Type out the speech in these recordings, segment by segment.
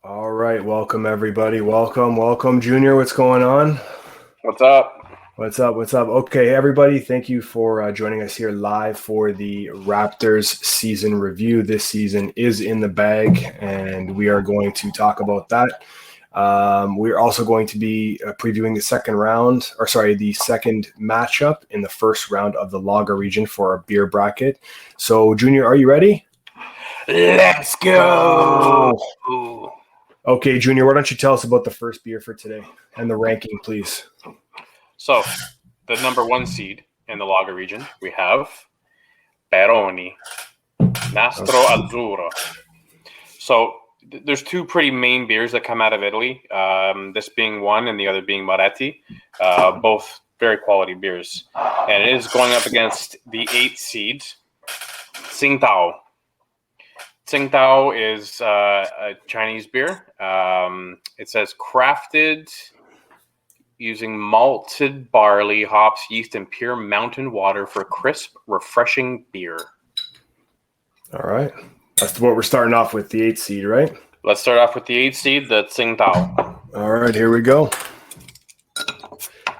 All right, welcome everybody. Welcome, Junior. What's going on? What's up? What's up? Okay, everybody, thank you for joining us here live for the Raptors season review. This season is in the bag, and we are going to talk about that. We're also going to be previewing the the second matchup in the first round of the Lager region for our beer bracket. So, Junior, are you ready? Let's go. Okay, Junior, why don't you tell us about the first beer for today and the ranking, please? So, the number one seed in the Lager region, we have Peroni, Nastro Azzurro. So, there's two pretty main beers that come out of Italy, this being one and the other being Moretti, both very quality beers. And it is going up against the 8th seed, TsingTao. TsingTao is a Chinese beer. It says crafted using malted barley, hops, yeast, and pure mountain water for crisp, refreshing beer. All right. That's what we're starting off with, the 8th seed, right? Let's start off with the 8th seed, the TsingTao. All right, here we go.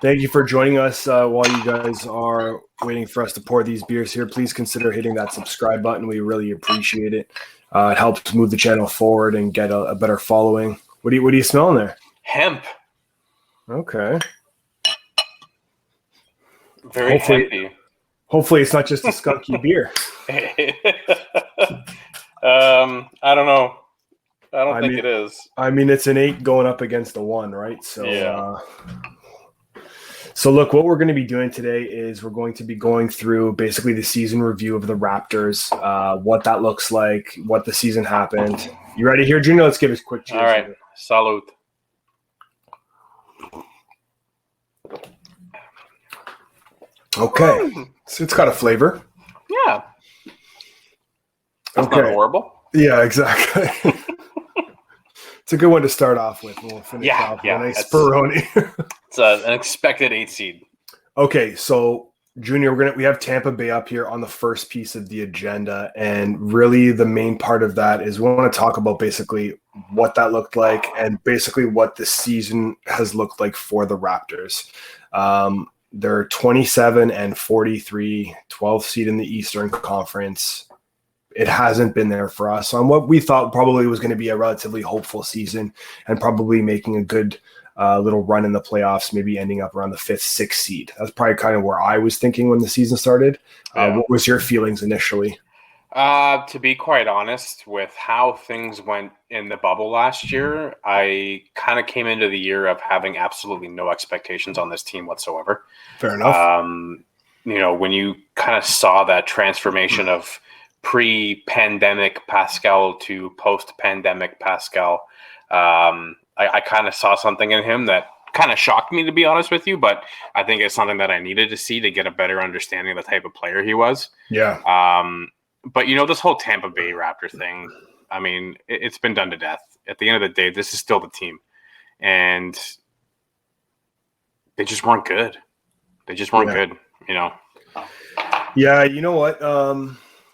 Thank you for joining us while you guys are waiting for us to pour these beers here. Please consider hitting that subscribe button. We really appreciate it. It helps move the channel forward and get a better following. What are you smelling there? Hemp. Okay. Very healthy. Hopefully it's not just a skunky beer. I don't know. I don't think it is. I mean, it's an 8 going up against a 1, right? So, yeah. So look, what we're going to be doing today is we're going to be going through basically the season review of the Raptors, what that looks like, what the season happened. You ready here, Junior? Let's give us a quick cheers. All right. Here. Salud. Okay. So it's got a flavor. Yeah. That's not horrible. Yeah, exactly. It's a good one to start off with. We'll finish off with a nice Peroni. It's an expected 8 seed. Okay, so Junior, we have Tampa Bay up here on the first piece of the agenda, and really the main part of that is we want to talk about basically what that looked like and basically what the season has looked like for the Raptors. They're 27 and 43, 12th seed in the Eastern Conference. It hasn't been there for us on what we thought probably was going to be a relatively hopeful season and probably making a good little run in the playoffs, maybe ending up around the 5th, 6th seed. That's probably kind of where I was thinking when the season started. What was your feelings initially? To be quite honest, with how things went in the bubble last year, I kind of came into the year of having absolutely no expectations on this team whatsoever. Fair enough. When you kind of saw that transformation of pre-pandemic Pascal to post-pandemic Pascal, I kind of saw something in him that kind of shocked me, to be honest with you, but I think it's something that I needed to see to get a better understanding of the type of player he was. Yeah. But, this whole Tampa Bay Raptor thing, I mean, it's been done to death. At the end of the day, this is still the team. And they just weren't good. Yeah, you know what?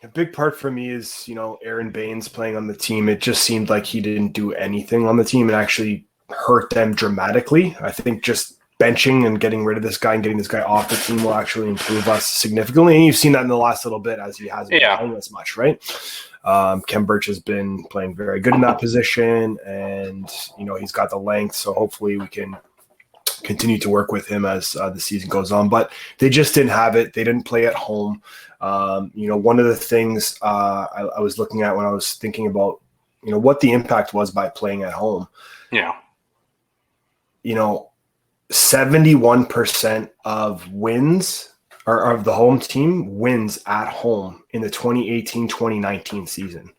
A big part for me is, Aaron Baines playing on the team. It just seemed like he didn't do anything on the team and actually hurt them dramatically. I think just benching and getting rid of this guy and getting this guy off the team will actually improve us significantly. And you've seen that in the last little bit as he hasn't been playing as much, right? Kem Birch has been playing very good in that position, and, he's got the length. So hopefully we can continue to work with him as the season goes on. But they just didn't have it. They didn't play at home. One of the things I was looking at when I was thinking about, what the impact was by playing at home. Yeah. 71% of wins or of the home team wins at home in the 2018-2019 season.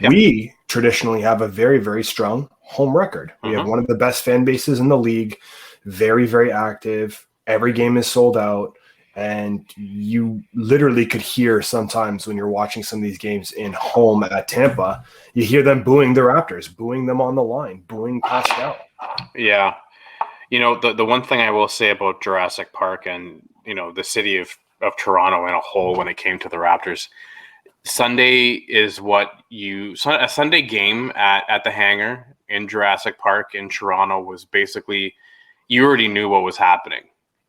Yep. We traditionally have a very, very strong home record. We have one of the best fan bases in the league, very, very active. Every game is sold out. And you literally could hear sometimes when you're watching some of these games in home at Tampa, you hear them booing the Raptors, booing them on the line, booing Pascal. Yeah. The one thing I will say about Jurassic Park and, the city of Toronto in a whole when it came to the Raptors, Sunday is a Sunday game at the hangar in Jurassic Park in Toronto was basically you already knew what was happening.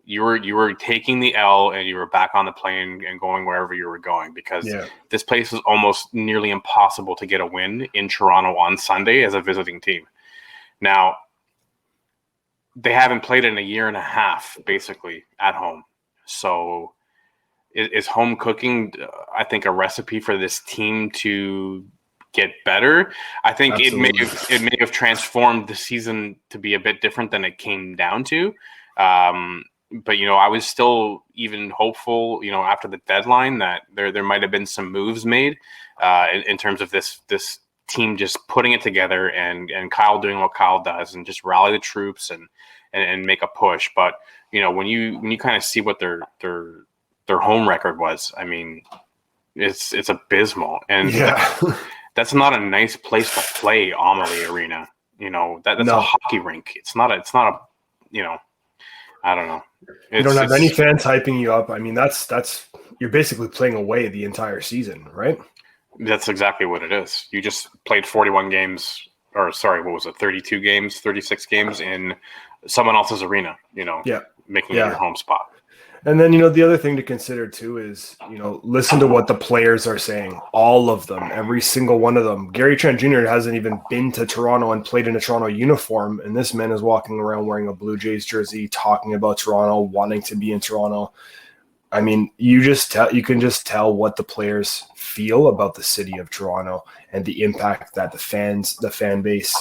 You were taking the L and you were back on the plane and going wherever you were going because this place was almost nearly impossible to get a win in Toronto on Sunday as a visiting team. Now, they haven't played in a year and a half, basically, at home. So is home cooking, I think, a recipe for this team to get better? I think it may have transformed the season to be a bit different than it came down to. But, I was still even hopeful, after the deadline that there might have been some moves made in terms of this team just putting it together and Kyle doing what Kyle does and just rally the troops and make a push. But, when you kind of see what their home record was, I mean, it's abysmal. And that's not a nice place to play, Amalie Arena. That's a hockey rink. It's not a, I don't know. You don't have any fans hyping you up. I mean, that's you're basically playing away the entire season, right? That's exactly what it is. You just played 41 games, or sorry, what was it, 32 games, 36 games in someone else's arena, making it your home spot. And then, the other thing to consider too is, listen to what the players are saying. All of them, every single one of them. Gary Trent Jr. hasn't even been to Toronto and played in a Toronto uniform. And this man is walking around wearing a Blue Jays jersey, talking about Toronto, wanting to be in Toronto. I mean, you can just tell what the players feel about the city of Toronto and the impact that the fan base,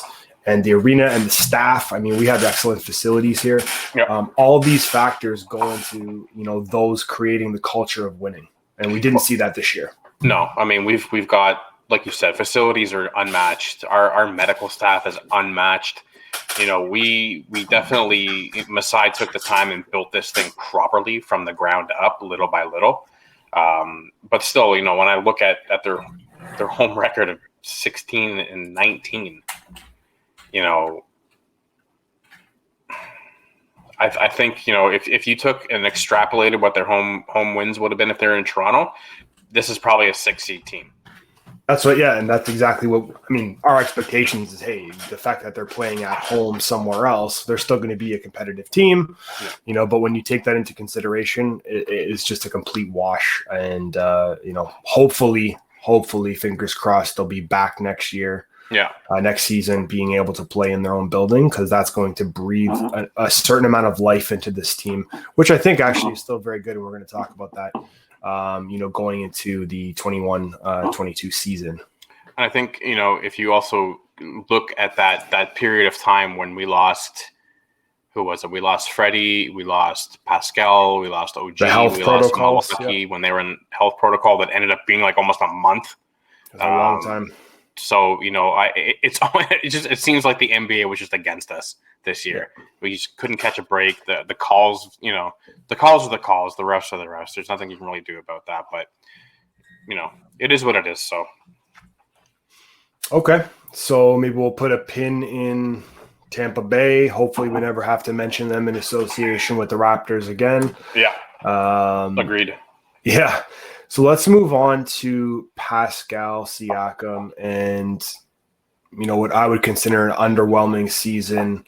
and the arena and the staff. I mean, we have excellent facilities here. Yep. All these factors go into, those creating the culture of winning. And we didn't see that this year. No, I mean, we've got, like you said, facilities are unmatched. Our medical staff is unmatched. We definitely, Masai took the time and built this thing properly from the ground up, little by little. But still, when I look at their home record of 16-19, I think, if you took and extrapolated what their home wins would have been if they're in Toronto, this is probably a 6-seed team. That's what, and that's exactly what, I mean, our expectations is, hey, the fact that they're playing at home somewhere else, they're still going to be a competitive team, but when you take that into consideration, it's just a complete wash. And, hopefully, fingers crossed, they'll be back next year. Next season, being able to play in their own building, because that's going to breathe a certain amount of life into this team, which I think actually is still very good. And we're going to talk about that, going into the 21-22 season. And I think, if you also look at that period of time when we lost, who was it? We lost Freddie, we lost Pascal, we lost OG, we lost Malaki when they were in health protocol that ended up being like almost a month. It was a long time. So, it seems like the NBA was just against us this year. We just couldn't catch a break. The calls, the calls are the calls. The refs are the refs. There's nothing you can really do about that. But, it is what it is. So, okay. So maybe we'll put a pin in Tampa Bay. Hopefully we never have to mention them in association with the Raptors again. Yeah. Agreed. Yeah. So let's move on to Pascal Siakam and, what I would consider an underwhelming season.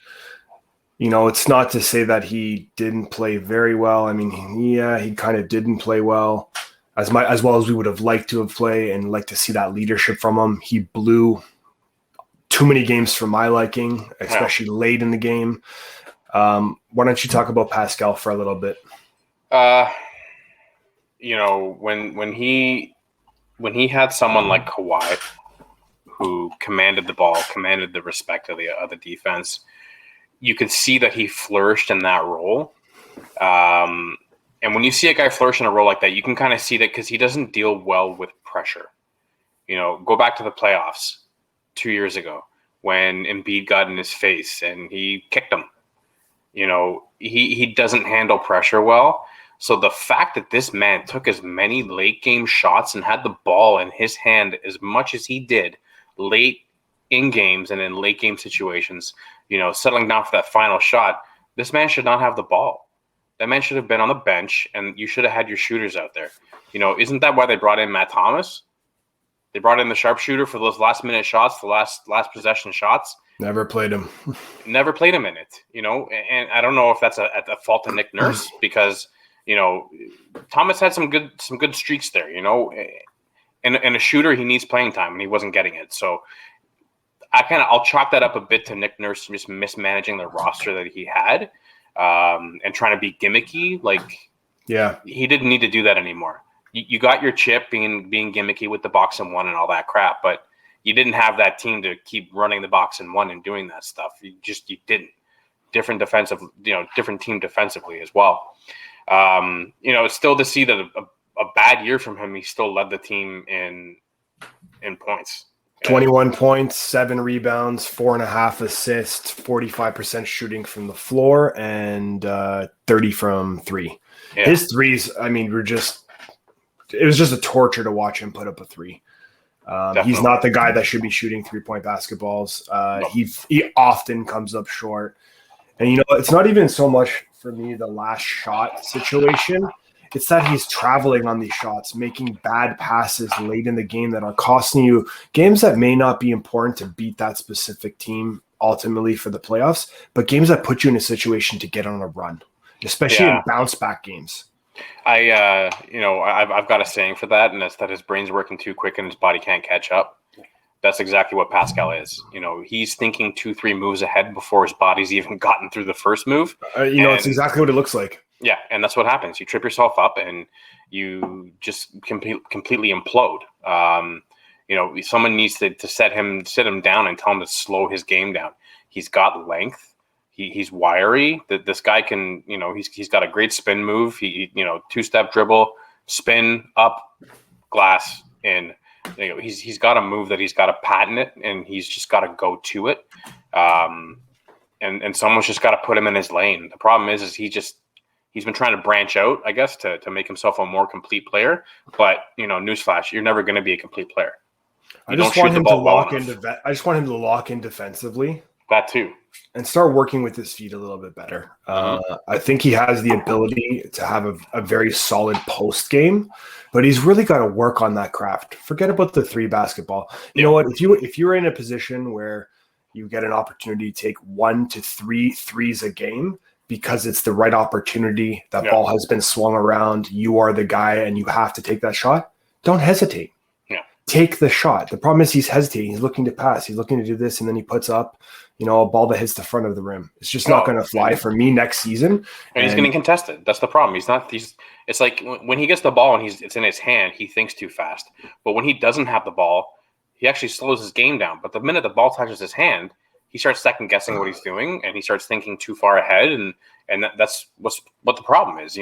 It's not to say that he didn't play very well. I mean, he kind of didn't play well as well as we would have liked to have played and like to see that leadership from him. He blew too many games for my liking, especially late in the game. Why don't you talk about Pascal for a little bit? When he had someone like Kawhi who commanded the ball, commanded the respect of the defense, you could see that he flourished in that role. And when you see a guy flourish in a role like that, you can kind of see that because he doesn't deal well with pressure. Go back to the playoffs 2 years ago when Embiid got in his face and he kicked him. He doesn't handle pressure well. So the fact that this man took as many late game shots and had the ball in his hand as much as he did late in games and in late game situations, settling down for that final shot, this man should not have the ball. That man should have been on the bench and you should have had your shooters out there. Isn't that why they brought in Matt Thomas? They brought in the sharpshooter for those last minute shots, the last possession shots. Never played him. Never played him in it, and I don't know if that's at the fault of Nick Nurse because, Thomas had some good streaks there, and a shooter, he needs playing time and he wasn't getting it. So I'll chalk that up a bit to Nick Nurse just mismanaging the roster that he had, and trying to be gimmicky. Like, yeah, he didn't need to do that anymore. You got your chip being gimmicky with the box and one and all that crap, but you didn't have that team to keep running the box and one and doing that stuff. You didn't. Different team defensively as well. It's still to see that a bad year from him, he still led the team in points. 21 points, 7 rebounds, 4.5 assists, 45% shooting from the floor, and 30 from three. Yeah. His threes, I mean, it was just a torture to watch him put up a three. He's not the guy that should be shooting 3-point basketballs. No. He often comes up short. And, it's not even so much for me the last shot situation. It's that he's traveling on these shots, making bad passes late in the game that are costing you games that may not be important to beat that specific team ultimately for the playoffs, but games that put you in a situation to get on a run, especially in bounce back games. I've got a saying for that, and that's that his brain's working too quick and his body can't catch up. That's exactly what Pascal is. He's thinking 2-3 moves ahead before his body's even gotten through the first move. It's exactly what it looks like. Yeah, and that's what happens. You trip yourself up and you just completely implode. Someone needs to sit him down and tell him to slow his game down. He's got length. He's wiry. This guy can, he's got a great spin move. He 2-step dribble, spin up, glass in. He's got a move that he's got to patent it, and he's just got to go to it. And someone's just got to put him in his lane. The problem is he's been trying to branch out, I guess, to make himself a more complete player. But newsflash, you're never going to be a complete player. I just want him to lock in defensively. That too. And start working with his feet a little bit better. I think he has the ability to have a very solid post game, but he's really got to work on that craft. Forget about the 3 basketball. You know what? If you're in a position where you get an opportunity to take 1 to 3 threes a game because it's the right opportunity, that ball has been swung around, you are the guy and you have to take that shot, don't hesitate. Take the shot. The problem is he's hesitating. He's looking to pass. He's looking to do this, and then he puts up, a ball that hits the front of the rim. It's just not going to fly for me next season. And he's getting contested. That's the problem. It's like when he gets the ball and it's in his hand, he thinks too fast. But when he doesn't have the ball, he actually slows his game down. But the minute the ball touches his hand, he starts second guessing what he's doing, and he starts thinking too far ahead. And that's what the problem is.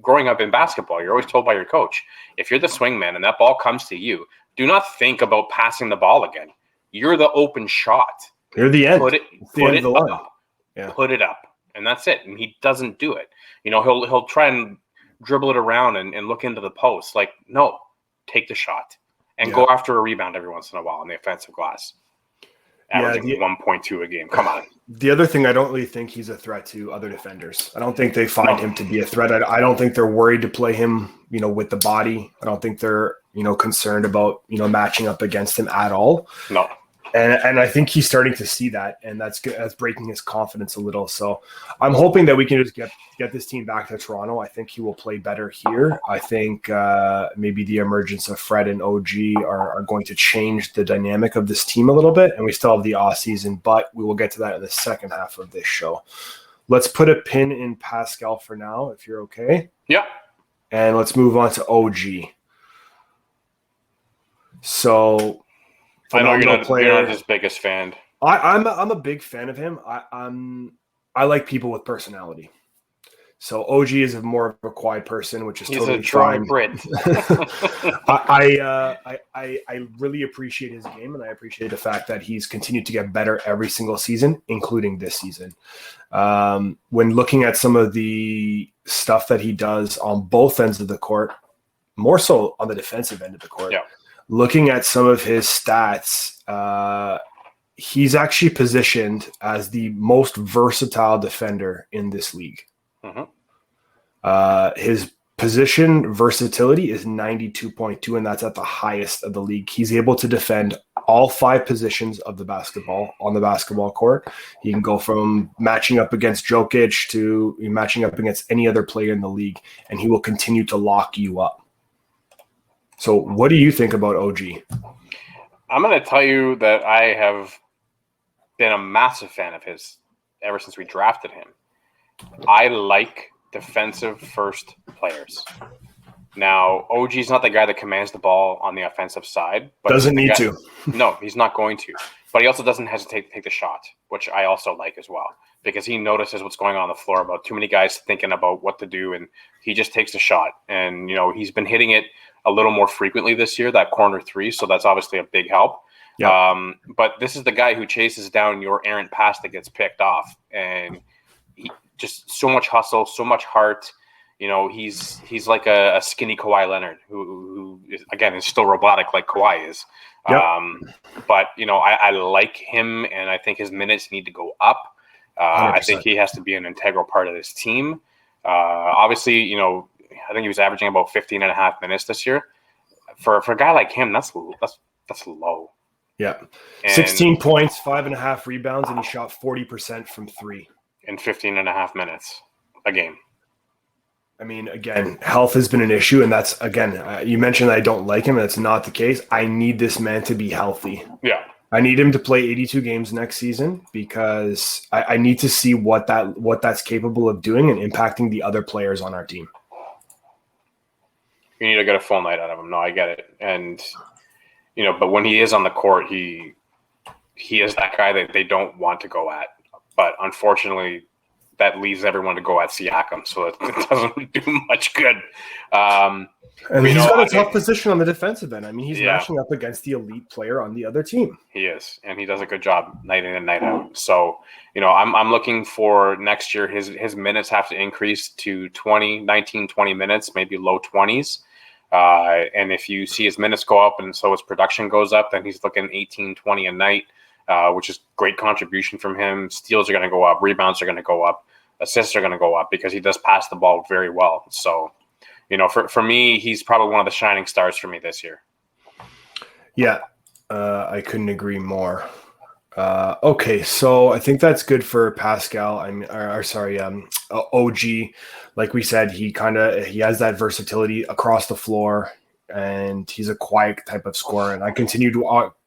Growing up in basketball, you're always told by your coach, if you're the swing man and that ball comes to you, do not think about passing the ball again. You're the open shot. You're the end. Put it up. Yeah. Put it up. And that's it. And he doesn't do it. He'll try and dribble it around and look into the post. Like, no, take the shot and go after a rebound every once in a while on the offensive glass. Averaging 1.2 a game. Come on. The other thing, I don't really think he's a threat to other defenders. I don't think they find him to be a threat. I don't think they're worried to play him, with the body. I don't think they're, concerned about, matching up against him at all. No. And I think he's starting to see that, and that's good. That's breaking his confidence a little. So I'm hoping that we can just get this team back to Toronto. I think he will play better here. I think maybe the emergence of Fred and OG are going to change the dynamic of this team a little bit, and we still have the off season, but we will get to that in the second half of this show. Let's put a pin in Pascal for now, if you're okay. Yeah. And let's move on to OG. So I know you're not his biggest fan. I'm a big fan of him. I like people with personality. So OG is more of a quiet person, which is totally fine. Brit. I really appreciate his game, and I appreciate the fact that he's continued to get better every single season, including this season. When looking at some of the stuff that he does on both ends of the court, more so on the defensive end of the court, looking at some of his stats, he's actually positioned as the most versatile defender in this league. Mm-hmm. His position versatility is 92.2, and that's at the highest of the league. He's able to defend all 5 positions of the basketball on the basketball court. He can go from matching up against Jokic to matching up against any other player in the league, and he will continue to lock you up. So what do you think about OG? I'm going to tell you that I have been a massive fan of his ever since we drafted him. I like defensive first players. Now, OG's not the guy that commands the ball on the offensive side. But doesn't need to. No, he's not going to. But he also doesn't hesitate to take the shot, which I also like as well, because he notices what's going on the floor about too many guys thinking about what to do, and he just takes the shot. And, he's been hitting it a little more frequently this year, that corner 3, so that's obviously a big help. Yep. But this is the guy who chases down your errant pass that gets picked off, and he just so much hustle, so much heart. He's like a skinny Kawhi Leonard who is, again, is still robotic like Kawhi is. Yep. But I like him, and I think his minutes need to go up. I think he has to be an integral part of this team. Obviously, I think he was averaging about 15 and a half minutes this year. For a guy like him, that's low. Yeah. 16 points, 5.5 rebounds, and he shot 40% from 3. In 15 and a half minutes a game. I mean, again, health has been an issue, and that's, again, you mentioned that I don't like him, and that's not the case. I need this man to be healthy. Yeah. I need him to play 82 games next season because I need to see what that's capable of doing and impacting the other players on our team. You need to get a full night out of him. No, I get it. And, but when he is on the court, he is that guy that they don't want to go at. But unfortunately, that leaves everyone to go at Siakam, so it doesn't do much good. And he's got a tough position on the defensive end. I mean, he's matching up against the elite player on the other team. He is, and he does a good job night in and night out. So, I'm looking for next year his minutes have to increase to 19, 20 minutes, maybe low 20s. And if you see his minutes go up and so his production goes up, then he's looking 18, 20 a night. Which is great contribution from him. Steals are going to go up. Rebounds are going to go up. Assists are going to go up because he does pass the ball very well. So, for me, he's probably one of the shining stars for me this year. Yeah, I couldn't agree more. Okay, so I think that's good for Pascal. OG. Like we said, he has that versatility across the floor, and he's a quiet type of scorer. And I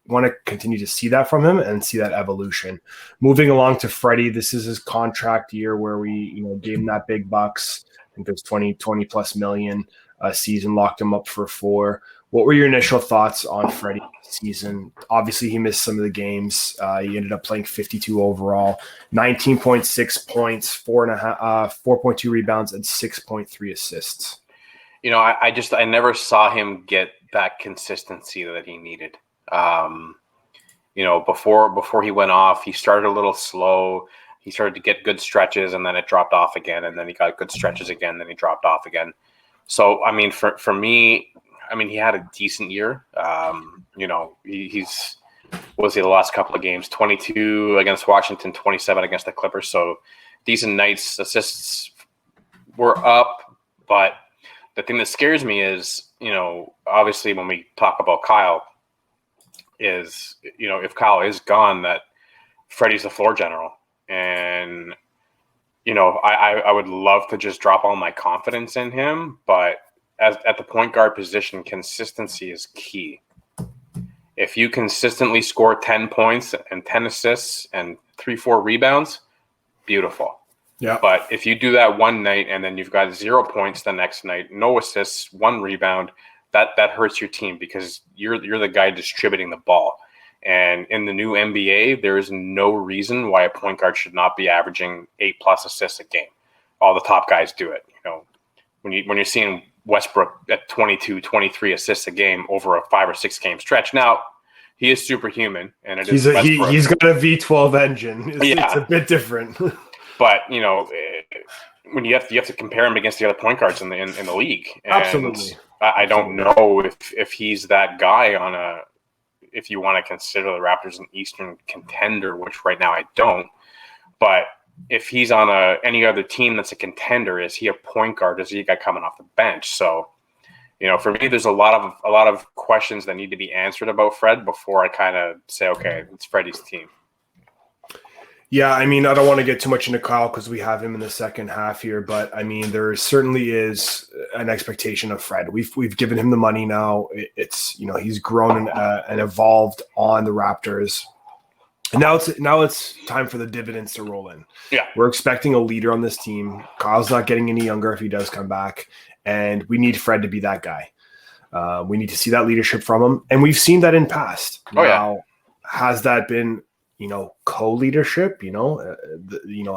want to continue to see that from him and see that evolution. Moving along to Freddie, this is his contract year where we, gave him that big bucks. I think it was 20 plus million a season, locked him up for 4. What were your initial thoughts on Freddie this season? Obviously, he missed some of the games. He ended up playing 52 overall, 19.6 points, 4.2 rebounds, and 6.3 assists. I never saw him get that consistency that he needed. Before he went off, he started a little slow. He started to get good stretches, and then it dropped off again, and then he got good stretches again, then he dropped off again. So, I mean, for me, he had a decent year. He's the last couple of games, 22 against Washington, 27 against the Clippers. So decent nights. Assists were up, but the thing that scares me is, obviously when we talk about Kyle, is, if Kyle is gone, that Freddie's the floor general. And, I would love to just drop all my confidence in him, but at the point guard position, consistency is key. If you consistently score 10 points and 10 assists and 3-4 rebounds, beautiful. Yeah. But if you do that one night and then you've got 0 points the next night, no assists, 1 rebound, that hurts your team because you're the guy distributing the ball. And in the new NBA, there is no reason why a point guard should not be averaging 8+ assists a game. All the top guys do it. When you're seeing Westbrook at 22, 23 assists a game over a 5 or 6 game stretch. Now, he is superhuman, and he's got a V12 engine. It's a bit different. But when you have to compare him against the other point guards in the league. And absolutely. I don't know if he's that guy if you want to consider the Raptors an Eastern contender, which right now I don't. But if he's on any other team that's a contender, is he a point guard? Is he a guy coming off the bench? So, for me, there's a lot of questions that need to be answered about Fred before I kind of say, okay, it's Freddie's team. Yeah, I mean, I don't want to get too much into Kyle because we have him in the second half here, but I mean, there certainly is an expectation of Fred. We've given him the money now. It's he's grown and evolved on the Raptors, and now it's time for the dividends to roll in. Yeah, we're expecting a leader on this team. Kyle's not getting any younger if he does come back, and we need Fred to be that guy. We need to see that leadership from him, and we've seen that in past. Now, has that been co-leadership,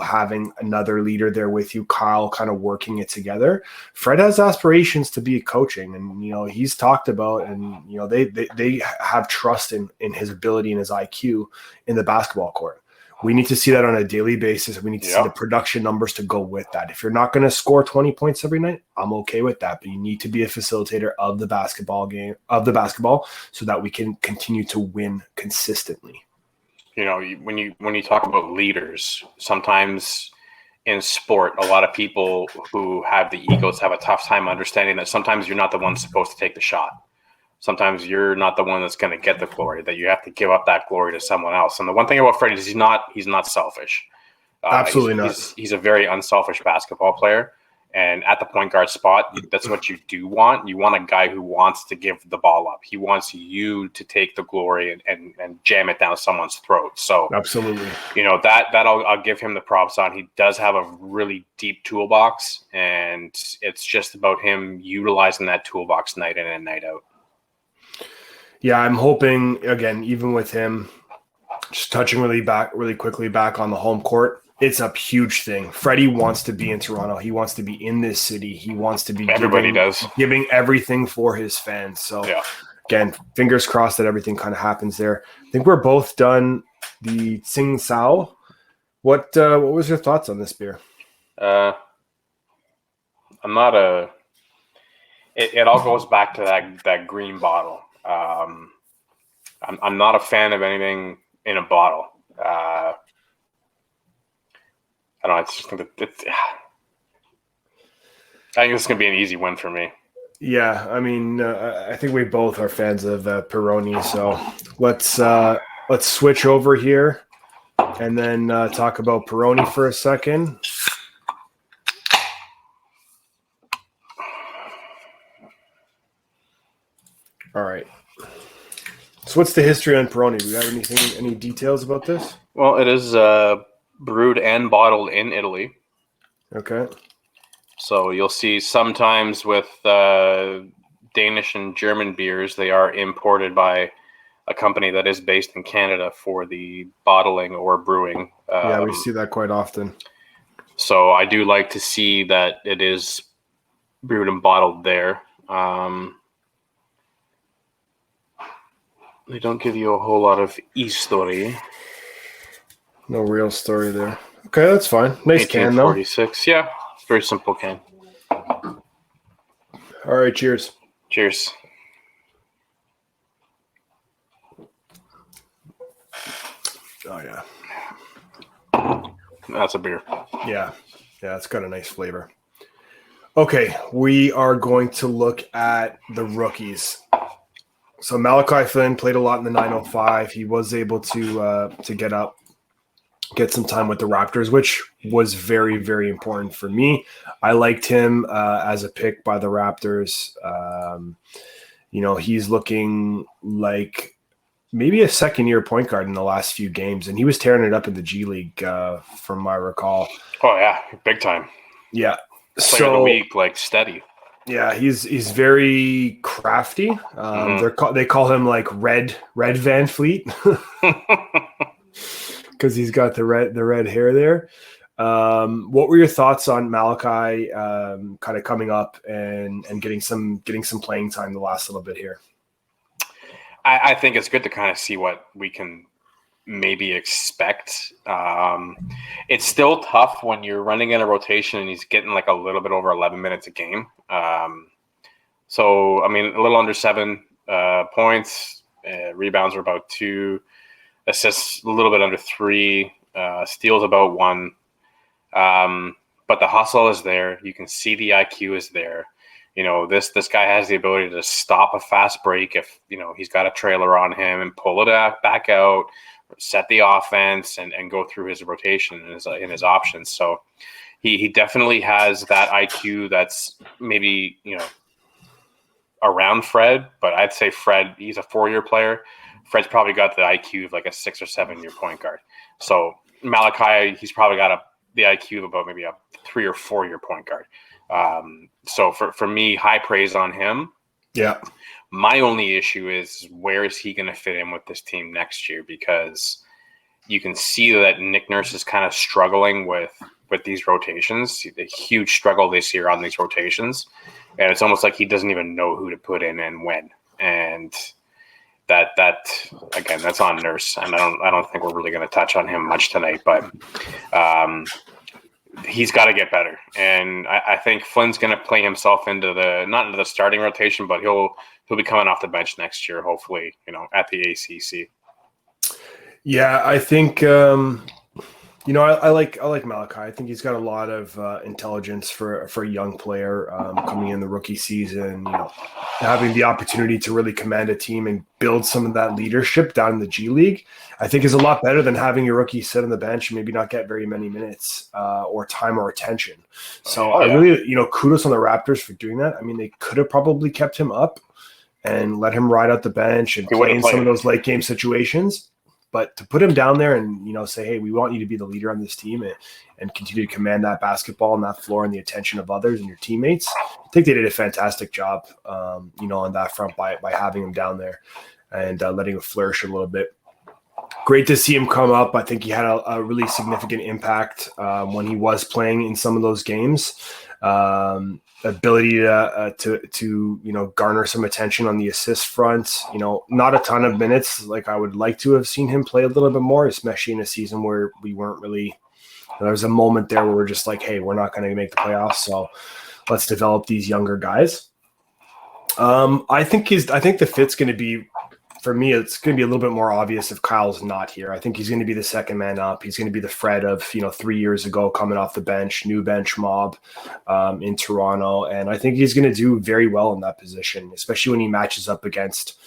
having another leader there with you, Kyle kind of working it together? Fred has aspirations to be coaching, and he's talked about, and they have trust in his ability and his IQ in the basketball court. We need to see that on a daily basis. We need to see the production numbers to go with that. If you're not going to score 20 points every night, I'm okay with that. But you need to be a facilitator of the basketball so that we can continue to win consistently. When you talk about leaders, sometimes in sport, a lot of people who have the egos have a tough time understanding that sometimes you're not the one supposed to take the shot. Sometimes you're not the one that's going to get the glory, that you have to give up that glory to someone else. And the one thing about Freddie is he's not selfish. Absolutely not. He's a very unselfish basketball player. And at the point guard spot, that's what you do want. You want a guy who wants to give the ball up. He wants you to take the glory and jam it down someone's throat. So absolutely, that I'll give him the props on. He does have a really deep toolbox, and it's just about him utilizing that toolbox night in and night out. Yeah, I'm hoping, again, even with him, just touching really quickly back on the home court, it's a huge thing. Freddie wants to be in Toronto. He wants to be in this city. He wants to be giving everything for his fans. So, again, fingers crossed that everything kind of happens there. I think we're both done the TsingTao. What was your thoughts on this beer? I'm not a – it all goes back to that green bottle. I'm not a fan of anything in a bottle. I don't know. I just think I think this is going to be an easy win for me. Yeah, I mean, I think we both are fans of Peroni, so let's switch over here and then talk about Peroni for a second. All right. So what's the history on Peroni? Do you have any details about this? Well, it is brewed and bottled in Italy. Okay. So you'll see sometimes with Danish and German beers, they are imported by a company that is based in Canada for the bottling or brewing. Yeah, we see that quite often. So I do like to see that it is brewed and bottled there. They don't give you a whole lot of history. No real story there. Okay, that's fine. Nice can, though. 1846. Yeah, very simple can. All right, cheers. Cheers. Oh, yeah. That's a beer. Yeah, it's got a nice flavor. Okay, we are going to look at the rookies. So Malachi Flynn played a lot in the 905. He was able to get some time with the Raptors, which was very, very important for me. I liked him as a pick by the Raptors. He's looking like maybe a second-year point guard in the last few games, and he was tearing it up in the G League, from my recall. Oh yeah, big time. Yeah, Player of the week, like steady. Yeah, he's very crafty. They call him like Red Van Fleet because he's got the red hair there. What were your thoughts on Malachi kind of coming up and getting some playing time the last little bit here? I think it's good to kind of see what we can maybe expect. It's still tough when you're running in a rotation and he's getting like a little bit over 11 minutes a game. So, I mean, a little under 7 points, rebounds are about 2, assists a little bit under 3, steals about 1. But the hustle is there. You can see the IQ is there. This guy has the ability to stop a fast break if, he's got a trailer on him and pull it back out, set the offense and go through his rotation in his options. So he definitely has that IQ that's maybe, around Fred, but I'd say Fred, he's a 4-year player. Fred's probably got the IQ of like a 6 or 7-year point guard. So Malachi, he's probably got the IQ of about maybe a 3 or 4-year point guard. So for me, high praise on him. Yeah. My only issue is where is he going to fit in with this team next year? Because you can see that Nick Nurse is kind of struggling with these rotations. A huge struggle this year on these rotations. And it's almost like he doesn't even know who to put in and when. And that again, that's on Nurse. And I don't think we're really going to touch on him much tonight, but he's got to get better. And I think Flynn's going to play himself not into the starting rotation, but he'll be coming off the bench next year, hopefully, at the ACC. Yeah, I think I like Malachi. I think he's got a lot of intelligence for a young player coming in the rookie season. Having the opportunity to really command a team and build some of that leadership down in the G League, I think is a lot better than having your rookie sit on the bench and maybe not get very many minutes or time or attention. So I really, kudos on the Raptors for doing that. I mean, they could have probably kept him up and let him ride out the bench and play in some of those late game situations. But to put him down there and, say, hey, we want you to be the leader on this team and continue to command that basketball and that floor and the attention of others and your teammates, I think they did a fantastic job, on that front by having him down there and letting him flourish a little bit. Great to see him come up. I think he had a really significant impact when he was playing in some of those games. Ability to garner some attention on the assist front. Not a ton of minutes like I would like to have seen him play a little bit more, especially in a season where we weren't really. There was a moment there where we're just like, hey, we're not going to make the playoffs, so let's develop these younger guys. I think the fit's going to be. For me, it's going to be a little bit more obvious if Kyle's not here. I think he's going to be the second man up. He's going to be the Fred of 3 years ago, coming off the bench, new bench mob in Toronto, and I think he's going to do very well in that position, especially when he matches up against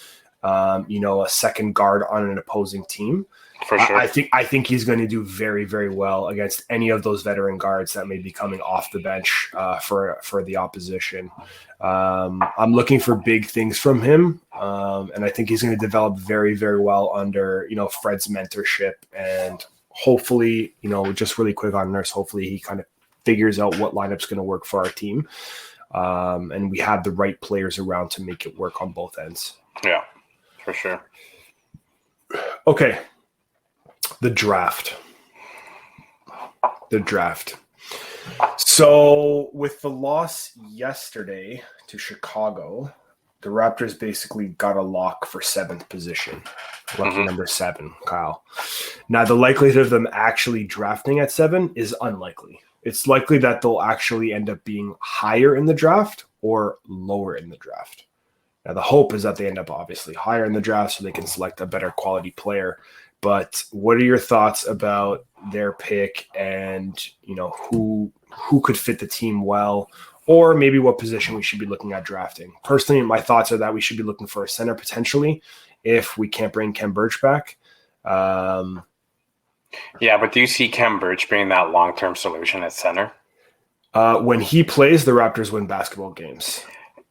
a second guard on an opposing team. For sure. I think he's going to do very, very well against any of those veteran guards that may be coming off the bench for the opposition. I'm looking for big things from him, and I think he's going to develop very, very well under Fred's mentorship, and hopefully, just really quick on Nurse, hopefully he kind of figures out what lineup's going to work for our team, and we have the right players around to make it work on both ends. Yeah, for sure. Okay. The draft. So with the loss yesterday to Chicago, the Raptors basically got a lock for 7th position. Lucky number 7, Kyle. Now, the likelihood of them actually drafting at 7 is unlikely. It's likely that they'll actually end up being higher in the draft or lower in the draft. Now, the hope is that they end up obviously higher in the draft so they can select a better quality player. But what are your thoughts about their pick and, who could fit the team well, or maybe what position we should be looking at drafting? Personally, my thoughts are that we should be looking for a center potentially if we can't bring Kem Birch back. Yeah, but do you see Kem Birch being that long-term solution at center? When he plays, the Raptors win basketball games.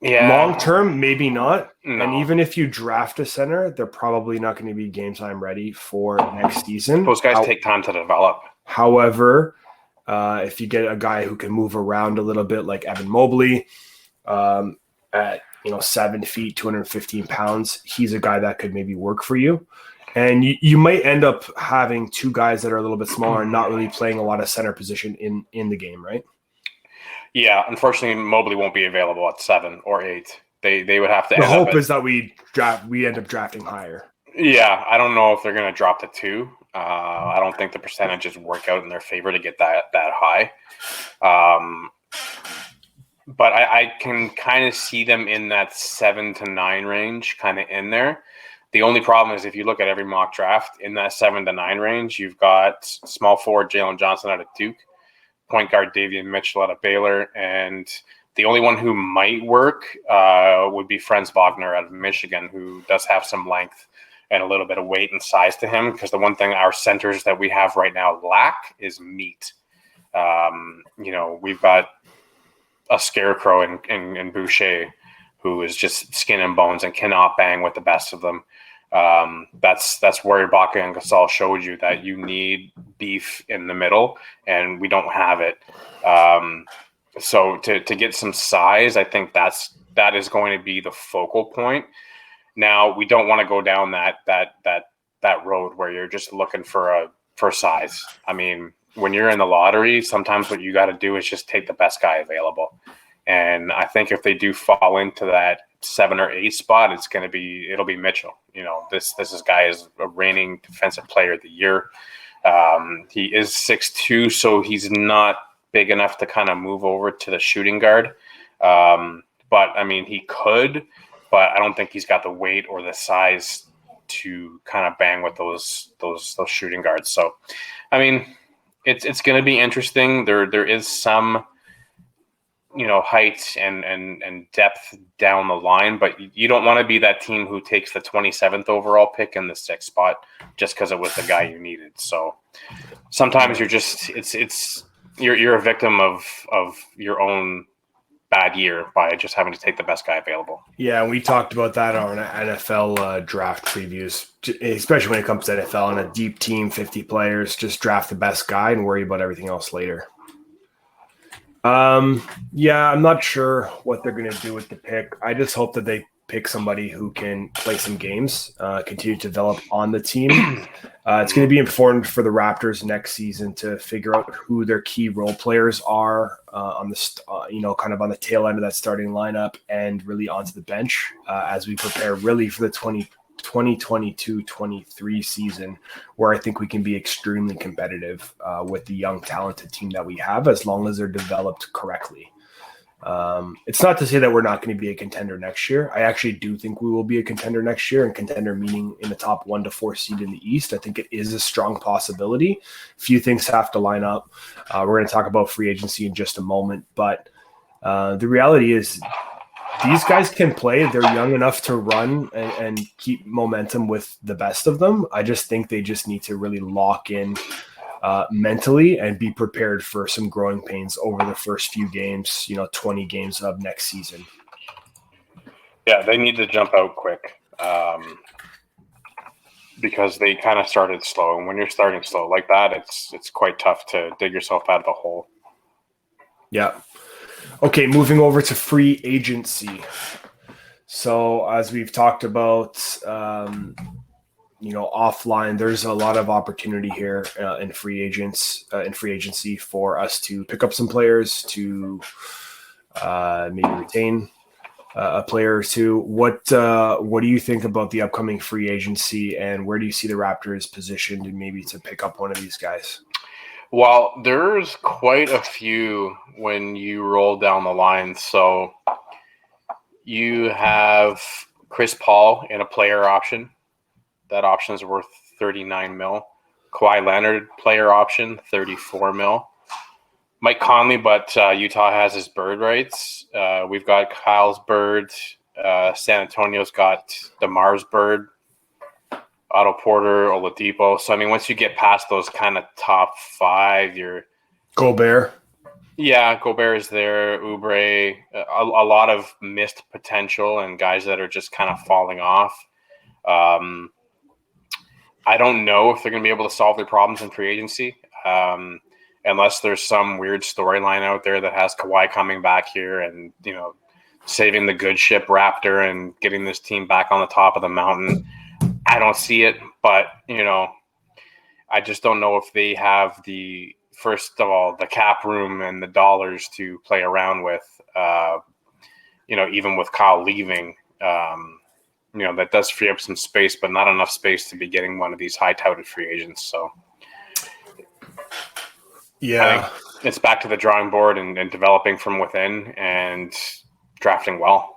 Yeah. Long term, maybe not. No. And even if you draft a center, they're probably not going to be game time ready for next season. Those guys take time to develop. However, if you get a guy who can move around a little bit, like Evan Mobley, at 7 feet, 215 pounds, he's a guy that could maybe work for you. And you might end up having 2 guys that are a little bit smaller and not really playing a lot of center position in the game, right? Yeah, unfortunately, Mobley won't be available at 7 or 8. They would have to. The hope is that we end up drafting higher. Yeah, I don't know if they're going to drop to 2. I don't think the percentages work out in their favor to get that high. But I can kind of see them in that 7 to 9 range, kind of in there. The only problem is if you look at every mock draft in that 7 to 9 range, you've got small forward Jalen Johnson out of Duke, point guard Davian Mitchell out of Baylor, and the only one who might work would be Franz Wagner out of Michigan, who does have some length and a little bit of weight and size to him, because the one thing our centers that we have right now lack is meat. We've got a scarecrow in Boucher, who is just skin and bones and cannot bang with the best of them. That's where Ibaka and Gasol showed you that you need beef in the middle, and we don't have it. So to get some size, I think that is going to be the focal point. Now, we don't want to go down that road where you're just looking for size. I mean, when you're in the lottery, sometimes what you got to do is just take the best guy available. And I think if they do fall into that 7 or 8 spot, it'll be Mitchell. This guy is a reigning defensive player of the year. He is 6'2", so he's not big enough to kind of move over to the shooting guard. But I mean, he could, but I don't think he's got the weight or the size to kind of bang with those shooting guards. So, I mean, it's going to be interesting. There is some, height and depth down the line, but you don't want to be that team who takes the 27th overall pick in the 6th spot just because it was the guy you needed. So sometimes you're a victim of your own bad year by just having to take the best guy available. Yeah, we talked about that on NFL draft previews, especially when it comes to NFL and a deep team, 50 players, just draft the best guy and worry about everything else later. Yeah, I'm not sure what they're going to do with the pick. I just hope that they pick somebody who can play some games, continue to develop on the team. It's going to be important for the Raptors next season to figure out who their key role players are on the, kind of on the tail end of that starting lineup and really onto the bench as we prepare really for the 2022-23 season, where I think we can be extremely competitive with the young, talented team that we have, as long as they're developed correctly. It's not to say that we're not going to be a contender next year. I actually do think we will be a contender next year, and contender meaning in the top 1 to 4 seed in the East. I think it is a strong possibility. Few things have to line up. We're going to talk about free agency in just a moment, but the reality is these guys can play. They're young enough to run and keep momentum with the best of them. I just think they just need to really lock in mentally and be prepared for some growing pains over the first few games, 20 games of next season. Yeah, they need to jump out quick because they kind of started slow. And when you're starting slow like that, it's quite tough to dig yourself out of a hole. Yeah. Okay, moving over to free agency. So as we've talked about, offline, there's a lot of opportunity here in free agency for us to pick up some players, to maybe retain a player or two. What do you think about the upcoming free agency, and where do you see the Raptors positioned and maybe to pick up one of these guys? Well, there's quite a few when you roll down the line. So you have Chris Paul in a player option. That option is worth $39 million. Kawhi Leonard player option, $34 million. Mike Conley, but Utah has his bird rights. We've got Kyle's bird. San Antonio's got DeMar's bird. Otto Porter, Oladipo. So, I mean, once you get past those kind of top 5, you're Gobert. Yeah, Gobert is there. Oubre, a lot of missed potential and guys that are just kind of falling off. I don't know if they're going to be able to solve their problems in free agency, unless there's some weird storyline out there that has Kawhi coming back here and, saving the good ship Raptor and getting this team back on the top of the mountain. I don't see it, but, I just don't know if they have first of all, the cap room and the dollars to play around with, even with Kyle leaving, that does free up some space, but not enough space to be getting one of these high-touted free agents. So, yeah, I think it's back to the drawing board and developing from within and drafting well.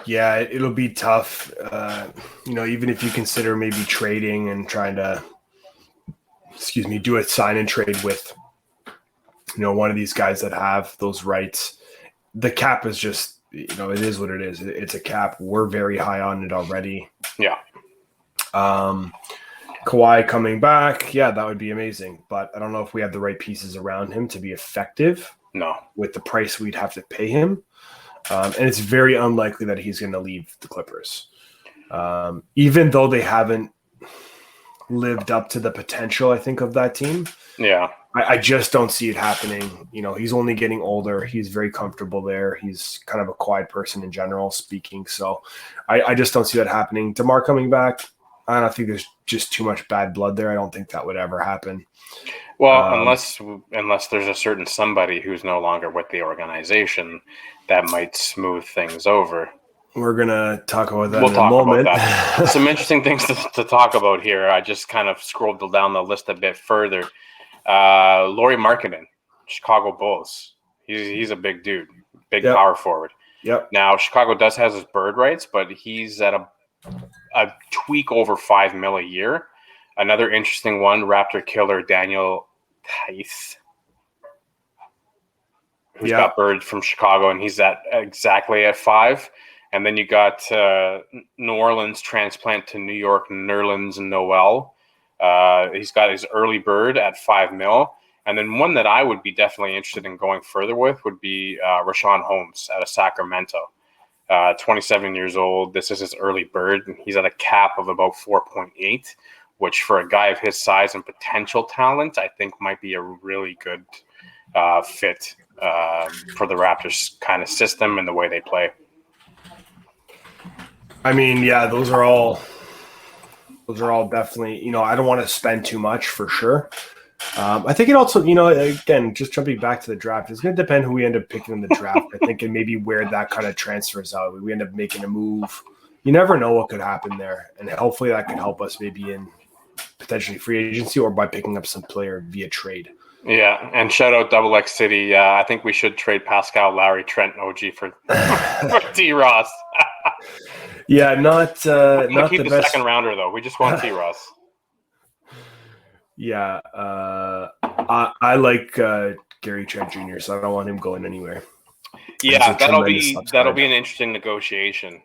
Yeah, it'll be tough. Even if you consider maybe trading and trying to, do a sign and trade with one of these guys that have those rights. The cap is just, it is what it is. It's a cap. We're very high on it already. Yeah. Kawhi coming back, yeah, that would be amazing. But I don't know if we have the right pieces around him to be effective. No. With the price we'd have to pay him. And it's very unlikely that he's going to leave the Clippers. Even though they haven't lived up to the potential, I think, of that team. Yeah. I just don't see it happening. He's only getting older. He's very comfortable there. He's kind of a quiet person in general speaking. So I just don't see that happening. DeMar coming back, I don't think there's just too much bad blood there. I don't think that would ever happen. Well, unless there's a certain somebody who's no longer with the organization, that might smooth things over. We're going to talk about that in a moment. About that. Some interesting things to talk about here. I just kind of scrolled down the list a bit further. Lauri Markkanen, Chicago Bulls. He's a big dude, big power forward. Yep. Now, Chicago does have his bird rights, but he's at a tweak over $5 million a year. Another interesting one, Raptor killer Daniel Theis, who's got bird from Chicago, and he's exactly at 5. And then you got New Orleans transplant to New York, Nerlens Noel. He's got his early bird at $5 million. And then one that I would be definitely interested in going further with would be Rashawn Holmes out of Sacramento. 27 years old. This is his early bird, and he's at a cap of about 4.8, which for a guy of his size and potential talent, I think might be a really good fit for the Raptors kind of system and the way they play. I mean, yeah, those are all definitely, I don't want to spend too much for sure. I think it also, again, just jumping back to the draft, it's going to depend who we end up picking in the draft, I think, and maybe where that kind of transfers out. We end up making a move. You never know what could happen there. And hopefully that can help us maybe in potentially free agency or by picking up some player via trade. Yeah, and shout out Double X City. I think we should trade Pascal, Lowry, Trent, and OG for T. Ross. Yeah, not keep the best second rounder though. We just want T. Ross. Yeah, I like Gary Trent Jr., so I don't want him going anywhere. Yeah, that'll be an interesting negotiation.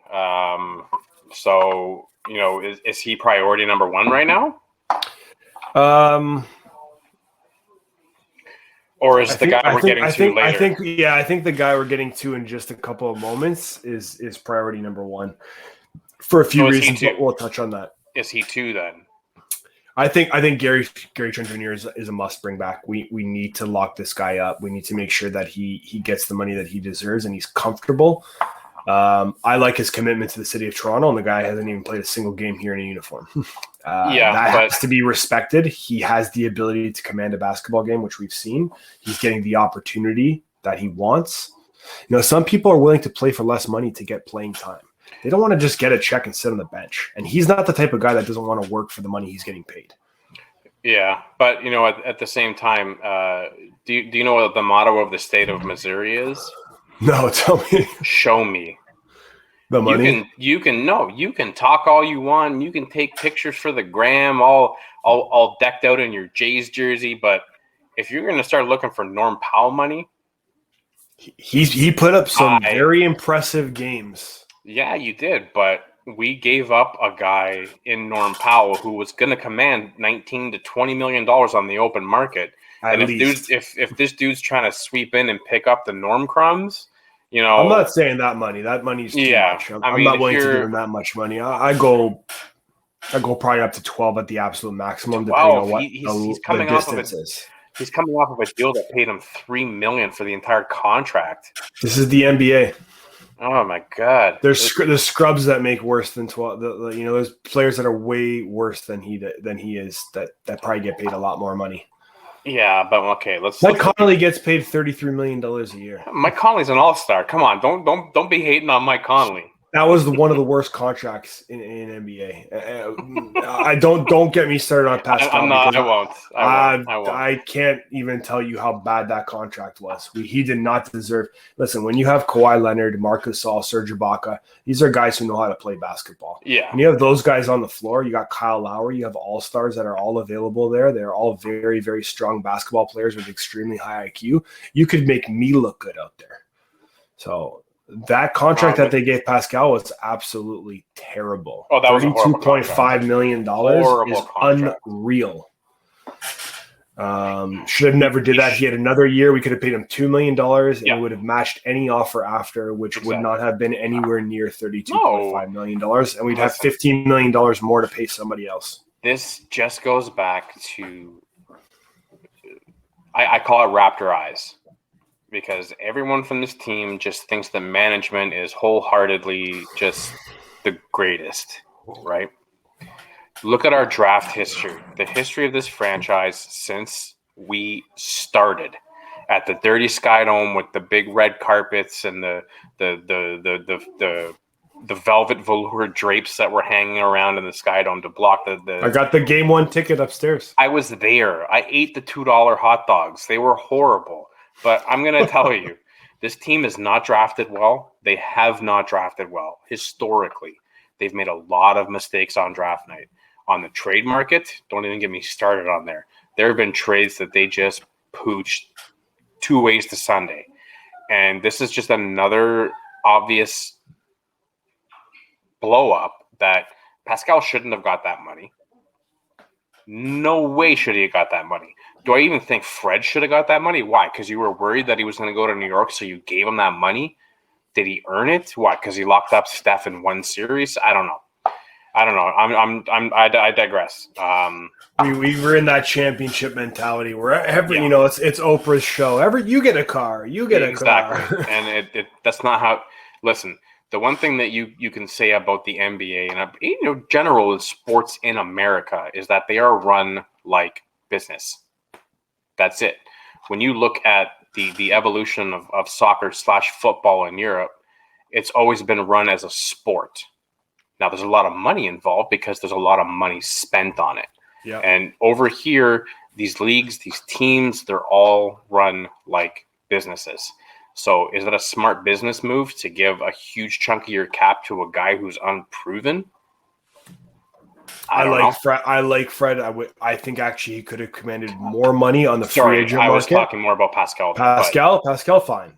So is he priority number 1 right now? Or is the guy we're getting to later? I think the guy we're getting to in just a couple of moments is priority number 1 for a few reasons. But we'll touch on that. Is he 2 then? I think Gary Trent Jr. is a must bring back. We need to lock this guy up. We need to make sure that he gets the money that he deserves and he's comfortable. I like his commitment to the city of Toronto, and the guy hasn't even played a single game here in a uniform. That has to be respected. He has the ability to command a basketball game, which we've seen. He's getting the opportunity that he wants. Some people are willing to play for less money to get playing time. They don't want to just get a check and sit on the bench. And he's not the type of guy that doesn't want to work for the money he's getting paid. Yeah, but, at the same time, do you know what the motto of the state of Missouri is? No, tell me. Show me. The money? You can talk all you want. You can take pictures for the gram, all decked out in your Jays jersey. But if you're going to start looking for Norm Powell money. He put up some very impressive games. Yeah, you did, but we gave up a guy in Norm Powell who was going to command $19 to $20 million on the open market. If this dude's trying to sweep in and pick up the Norm crumbs, I'm not saying that money. That money's too much. I'm not willing to give him that much money. I go probably up to 12 at the absolute maximum, depending on what he's coming off of is. He's coming off of a deal that paid him $3 million for the entire contract. This is the NBA. Oh my God! There's scrubs that make worse than 12. There's players that are way worse than he is that probably get paid a lot more money. Yeah, but okay, Mike Conley gets paid $33 million a year. Mike Conley's an all-star. Come on, don't be hating on Mike Conley. That was one of the worst contracts in NBA. I don't get me started on Pascal I'm not. because I won't. I can't even tell you how bad that contract was. He did not deserve. Listen, when you have Kawhi Leonard, Marcus Gasol, Serge Ibaka, these are guys who know how to play basketball. Yeah. And you have those guys on the floor. You got Kyle Lowry. You have all-stars that are all available there. They're all very, very strong basketball players with extremely high IQ. You could make me look good out there. So that contract that they gave Pascal was absolutely terrible. Oh, that was $32.5 million is unreal. Should have never did that. He had another year. We could have paid him $2 million, and he would have matched any offer after, which would not have been anywhere near $32.5 million, and we'd have $15 million more to pay somebody else. This just goes back to I call it Raptor eyes. Because everyone from this team just thinks that management is wholeheartedly just the greatest, right? Look at our draft history. The history of this franchise since we started at the Dirty Sky Dome with the big red carpets and the velvet velour drapes that were hanging around in the Sky Dome to block the. I got the game 1 ticket upstairs. I was there. I ate the $2 hot dogs. They were horrible. But I'm going to tell you, this team is not drafted well. They have not drafted well. Historically, they've made a lot of mistakes on draft night. On the trade market, don't even get me started on there. There have been trades that they just pooched 2 ways to Sunday. And this is just another obvious blow up that Pascal shouldn't have got that money. No way should he have got that money. Do I even think Fred should have got that money? Why? Because you were worried that he was going to go to New York, so you gave him that money? Did he earn it? Why? Because he locked up Steph in one series? I don't know. I digress. We were in that championship mentality where it's Oprah's show. You get a car, you get a car. And that's not how. Listen, the one thing that you can say about the NBA and general sports in America is that they are run like business. That's it. When you look at the evolution of soccer / football in Europe, it's always been run as a sport. Now, there's a lot of money involved because there's a lot of money spent on it. Yeah. And over here, these leagues, these teams, they're all run like businesses. So is it a smart business move to give a huge chunk of your cap to a guy who's unproven? I like Fred. I think actually he could have commanded more money on the free agent market. I was talking more about Pascal. Pascal, fine.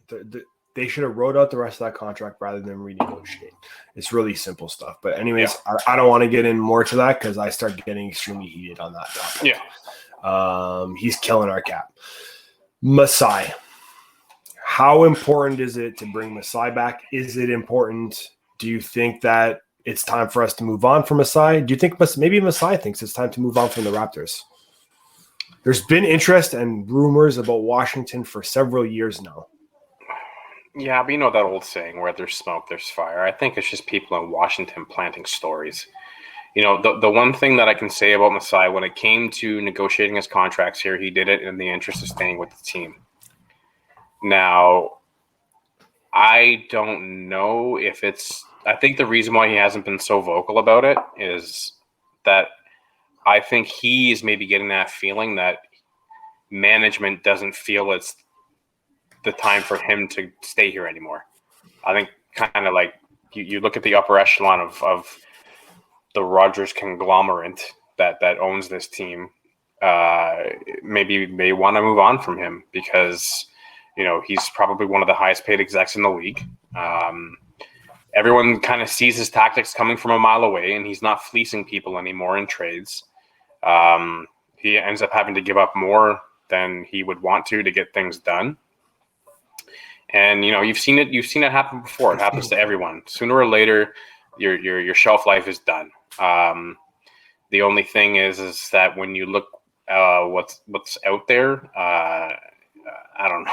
They should have wrote out the rest of that contract rather than renegotiate. It's really simple stuff. But anyways, I don't want to get in more to that because I start getting extremely heated on that topic. Yeah. He's killing our cap. Masai. How important is it to bring Masai back? Is it important? Do you think that it's time for us to move on from Masai? Do you think maybe Masai thinks it's time to move on from the Raptors? There's been interest and rumors about Washington for several years now. Yeah, but you know that old saying, where there's smoke, there's fire. I think it's just people in Washington planting stories. You know, the one thing that I can say about Masai, when it came to negotiating his contracts here, he did it in the interest of staying with the team. Now, I don't know if I think the reason why he hasn't been so vocal about it is that I think he's maybe getting that feeling that management doesn't feel it's the time for him to stay here anymore. I think kind of like you look at the upper echelon of the Rogers conglomerate that owns this team. Maybe they want to move on from him because he's probably one of the highest paid execs in the league. Everyone kind of sees his tactics coming from a mile away, and he's not fleecing people anymore in trades. He ends up having to give up more than he would want to get things done. And you've seen it happen before. It happens to everyone. Sooner or later, your shelf life is done. The only thing is that when you look what's out there, I don't know.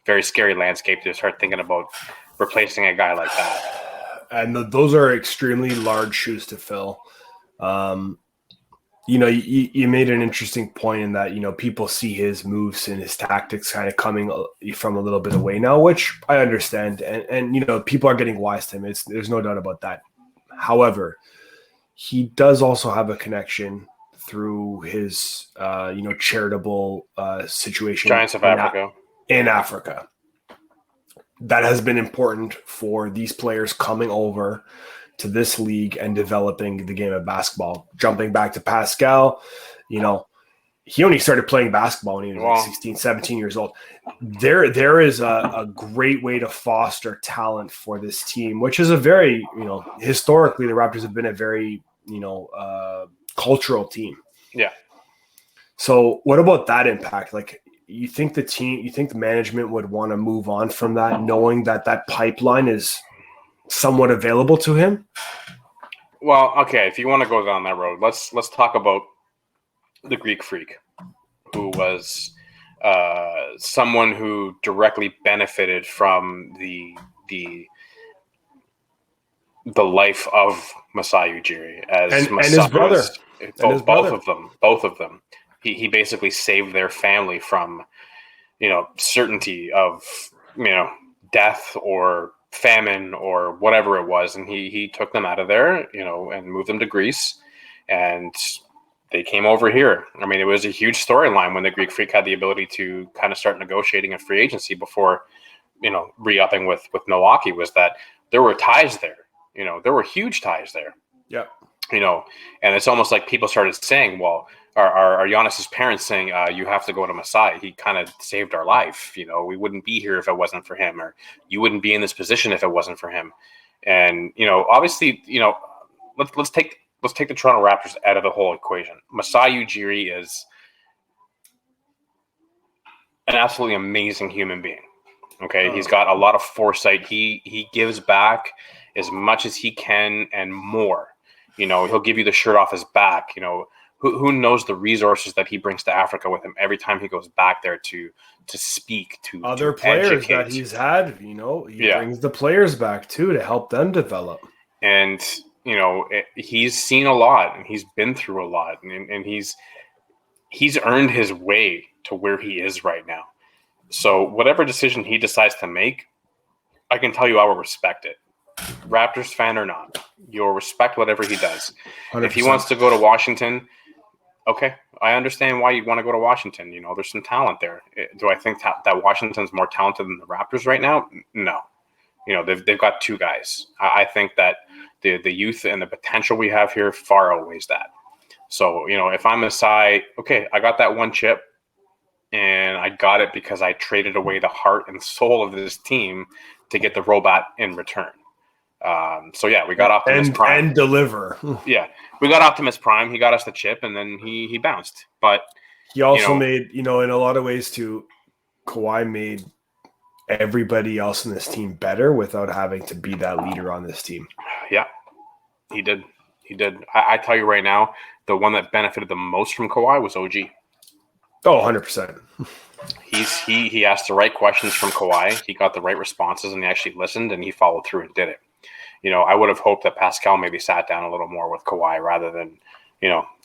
Very scary landscape to start thinking about replacing a guy like that. And those are extremely large shoes to fill. You made an interesting point in that, people see his moves and his tactics kind of coming from a little bit away now, which I understand. And people are getting wise to him. There's no doubt about that. However, he does also have a connection through his, charitable situation Giants of Africa. In Africa. That has been important for these players coming over to this league and developing the game of basketball. Jumping back to Pascal, he only started playing basketball when he was like 16, 17 years old. There is a great way to foster talent for this team, which is a very, historically the Raptors have been a very, cultural team. Yeah. So what about that impact? Like, you think the management would want to move on from that, knowing that pipeline is somewhat available to him? Well, okay, if you want to go down that road, let's talk about the Greek Freak, who was someone who directly benefited from the life of Masai Ujiri and his brother. Both of them. He basically saved their family from, certainty of, death or famine or whatever it was, and he took them out of there, and moved them to Greece, and they came over here. I mean, it was a huge storyline when the Greek Freak had the ability to kind of start negotiating a free agency before, re-upping with Milwaukee, was that there were ties there. There were huge ties there. Yeah. And it's almost like people started saying, well, are Giannis's parents saying, you have to go to Masai? He kind of saved our life. We wouldn't be here if it wasn't for him, or you wouldn't be in this position if it wasn't for him. And, obviously, let's take the Toronto Raptors out of the whole equation. Masai Ujiri is an absolutely amazing human being. Okay. He's got a lot of foresight. He gives back as much as he can and more. He'll give you the shirt off his back. Who knows the resources that he brings to Africa with him every time he goes back there to speak to other players educate. That he's had. He brings the players back too to help them develop. And he's seen a lot and he's been through a lot, and he's earned his way to where he is right now. So whatever decision he decides to make, I can tell you I will respect it. Raptors fan or not, you'll respect whatever he does. 100%. If he wants to go to Washington, okay, I understand why you'd want to go to Washington. There's some talent there. Do I think that Washington's more talented than the Raptors right now? No. They've got two guys. I think that the youth and the potential we have here far outweighs that. So, if I'm Masai, okay, I got that one chip, and I got it because I traded away the heart and soul of this team to get the robot in return. So yeah, we got Optimus Prime and deliver. Yeah, we got Optimus Prime. He got us the chip, and then he bounced. But he also made, in a lot of ways too, Kawhi made everybody else in this team better without having to be that leader on this team. Yeah, he did. I tell you right now, the one that benefited the most from Kawhi was OG. Oh, 100%. He asked the right questions from Kawhi. He got the right responses, and he actually listened, and he followed through and did it. I would have hoped that Pascal maybe sat down a little more with Kawhi rather than,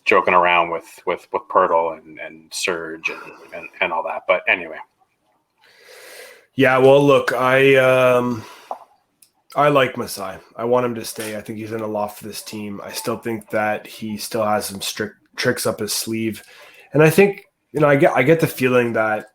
joking around with Pirtle and Serge and all that. But anyway. Yeah, well, look, I like Masai. I want him to stay. I think he's in a lot for this team. I still think that he still has some strict tricks up his sleeve. And I think, I get the feeling that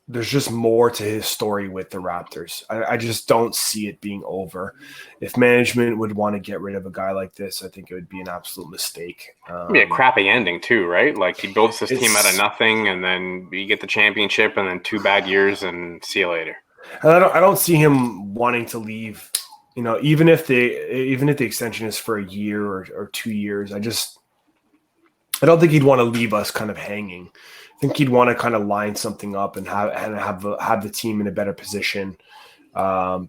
there's just more to his story with the Raptors. I just don't see it being over. If management would want to get rid of a guy like this, I think it would be an absolute mistake. It'd be a crappy ending too, right? Like he builds this team out of nothing, and then you get the championship, and then 2 bad years, and see you later. And I don't see him wanting to leave. Even if the extension is for a year or 2 years, I don't think he'd want to leave us kind of hanging. I think he'd want to kind of line something up and have the team in a better position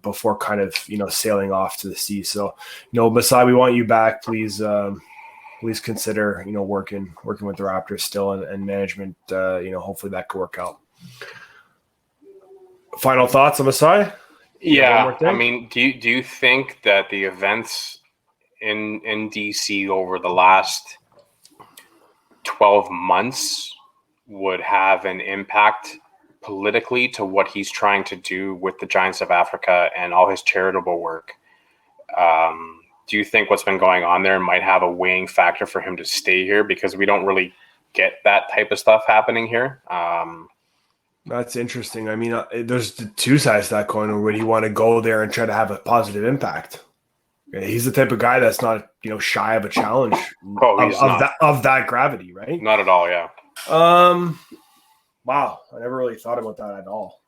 before kind of sailing off to the sea. So Masai, we want you back. Please consider working with the Raptors still and management. Hopefully that could work out. Final thoughts on Masai? Yeah, I mean, do you think that the events in DC over the last 12 months would have an impact politically to what he's trying to do with the Giants of Africa and all his charitable work. Do you think what's been going on there might have a weighing factor for him to stay here, because we don't really get that type of stuff happening here? That's interesting. I mean, there's two sides to that coin. Would he want to go there and try to have a positive impact? He's the type of guy that's not, shy of a challenge of that gravity, right? Not at all. Yeah. Wow, I never really thought about that at all.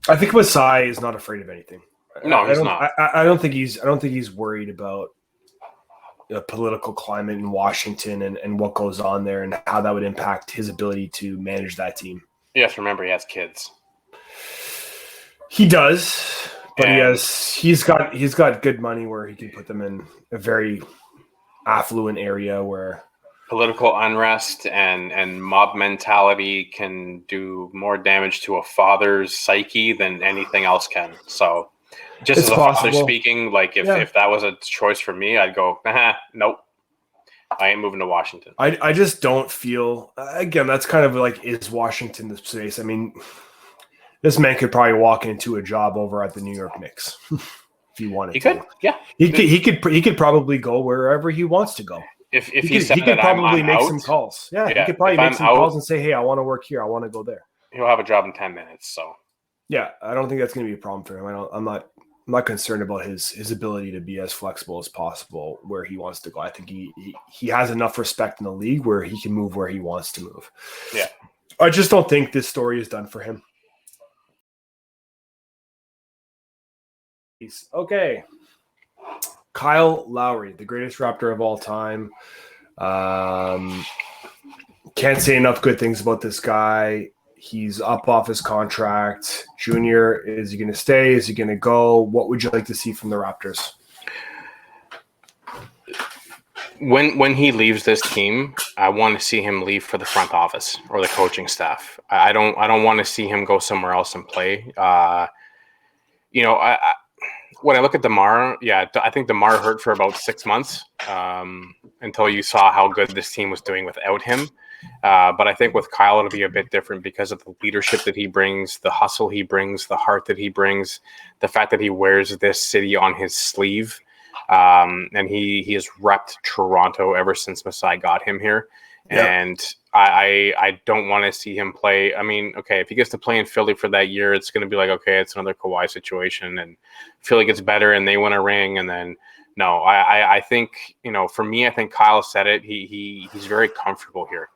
I think Masai is not afraid of anything. No, he's not. I don't think he's worried about the political climate in Washington and what goes on there and how that would impact his ability to manage that team. You have to remember he has kids. He does, but he's got good money where he can put them in a very affluent area where political unrest and mob mentality can do more damage to a father's psyche than anything else can. So just it's as a father speaking, like if that was a choice for me, I'd go, nope, I ain't moving to Washington. I just don't feel, again, that's kind of like, is Washington the space? I mean, this man could probably walk into a job over at the New York Knicks if he wanted. He could, yeah. He could probably go wherever he wants to go. If he could probably make some calls. Yeah, he could probably make some calls and say, hey, I want to work here. I want to go there. He'll have a job in 10 minutes. So yeah, I don't think that's going to be a problem for him. I'm not concerned about his ability to be as flexible as possible where he wants to go. I think he has enough respect in the league where he can move where he wants to move. Yeah. I just don't think this story is done for him. Okay. Kyle Lowry, the greatest Raptor of all time. Can't say enough good things about this guy. He's up off his contract. Junior, is he going to stay? Is he going to go? What would you like to see from the Raptors? When he leaves this team, I want to see him leave for the front office or the coaching staff. I don't want to see him go somewhere else and play. When I look at DeMar, I think DeMar hurt for about 6 months until you saw how good this team was doing without him. But I think with Kyle, it'll be a bit different because of the leadership that he brings, the hustle he brings, the heart that he brings, the fact that he wears this city on his sleeve. And he has repped Toronto ever since Masai got him here. Yep. And I don't want to see him play. I mean, okay, if he gets to play in Philly for that year, it's going to be like, okay, it's another Kawhi situation, and Philly gets better and they win a ring, and then no, I think, for me, I think Kyle said it. He's very comfortable here.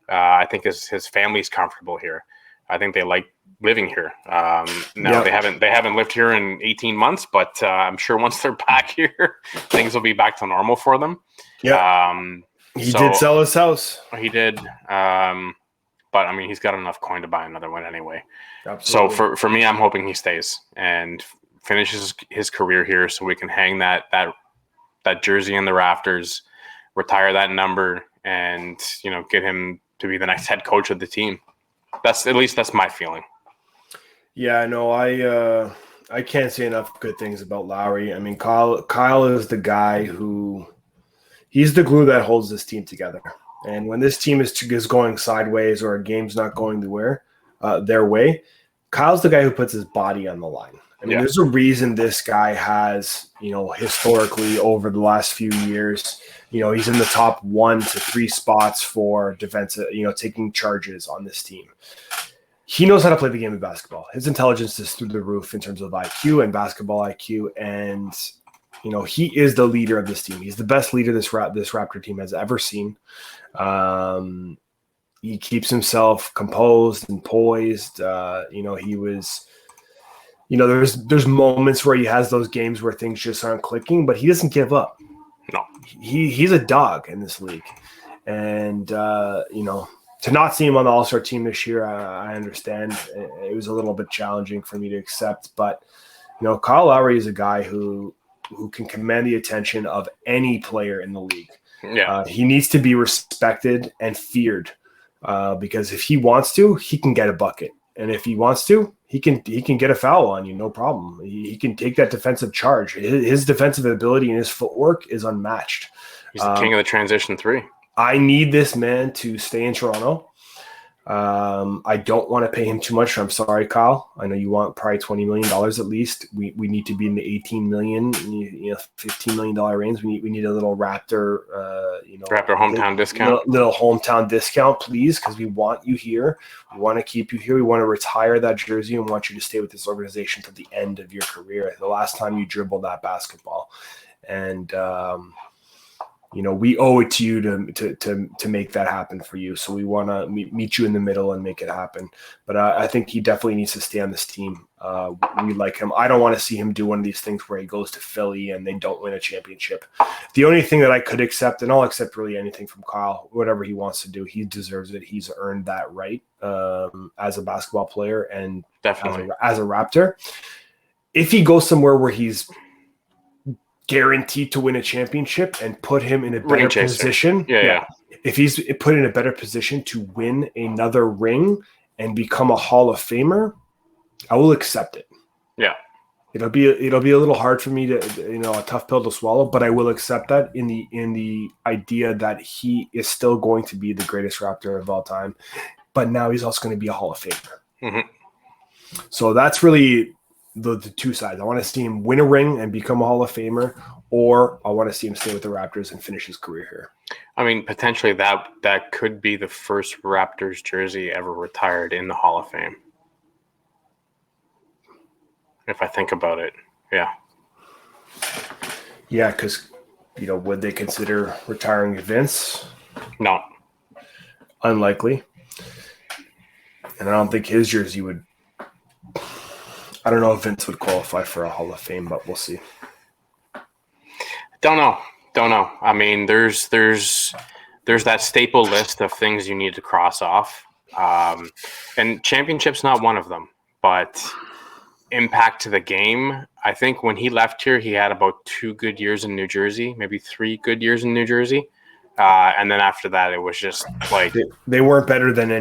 I think his family's comfortable here. I think they like living here. They haven't lived here in 18 months, but I'm sure once they're back here, things will be back to normal for them. Yeah. He did sell his house. He did. But I mean, he's got enough coin to buy another one anyway. Absolutely. So for me, I'm hoping he stays and finishes his career here so we can hang that jersey in the rafters, retire that number, and, get him to be the next head coach of the team. That's my feeling. Yeah, no, I can't say enough good things about Lowry. I mean, Kyle is the guy who he's the glue that holds this team together. And when this team is going sideways or a game's not going their way, Kyle's the guy who puts his body on the line. I mean, There's a reason this guy has, historically over the last few years, he's in the top 1 to 3 spots for defensive, taking charges on this team. He knows how to play the game of basketball. His intelligence is through the roof in terms of IQ and basketball IQ. And, he is the leader of this team. He's the best leader this Raptor team has ever seen. He keeps himself composed and poised. He was, there's moments where he has those games where things just aren't clicking, but he doesn't give up. No, he's a dog in this league. And, to not see him on the All-Star team this year, I understand. It was a little bit challenging for me to accept, but, Kyle Lowry is a guy who can command the attention of any player in the league. Yeah. He needs to be respected and feared because if he wants to, he can get a bucket. And if he wants to, he can get a foul on you, no problem. He can take that defensive charge. His defensive ability and his footwork is unmatched. He's the king of the transition three. I need this man to stay in Toronto. I don't want to pay him too much. I'm sorry, Kyle. I know you want probably $20 million at least. We need to be in the $18 million, $15 million range. We need a little Raptor, Raptor hometown discount. Little hometown discount, please, because we want you here. We want to keep you here. We want to retire that jersey and want you to stay with this organization to the end of your career. The last time you dribbled that basketball, and we owe it to you to make that happen for you. So we want to meet you in the middle and make it happen. But I think he definitely needs to stay on this team. We like him. I don't want to see him do one of these things where he goes to Philly and they don't win a championship. The only thing that I could accept, and I'll accept really anything from Kyle, whatever he wants to do, he deserves it. He's earned that right as a basketball player and definitely as a Raptor. If he goes somewhere where he's guaranteed to win a championship and put him in a better position. Yeah. If he's put in a better position to win another ring and become a Hall of Famer, I will accept it. Yeah. It'll be a little hard for me to, a tough pill to swallow, but I will accept that in the idea that he is still going to be the greatest Raptor of all time, but now he's also going to be a Hall of Famer. Mm-hmm. So that's really the two sides. I want to see him win a ring and become a Hall of Famer, or I want to see him stay with the Raptors and finish his career here. I mean, potentially that could be the first Raptors jersey ever retired in the Hall of Fame. If I think about it, yeah. Yeah, because, would they consider retiring Vince? No. Unlikely. And I don't think his jersey would. I don't know if Vince would qualify for a Hall of Fame, but we'll see. Don't know. I mean, there's that staple list of things you need to cross off, and championship's not one of them. But impact to the game, I think when he left here, he had about 2 good years in New Jersey, maybe 3 good years in New Jersey, and then after that, it was just like they weren't better than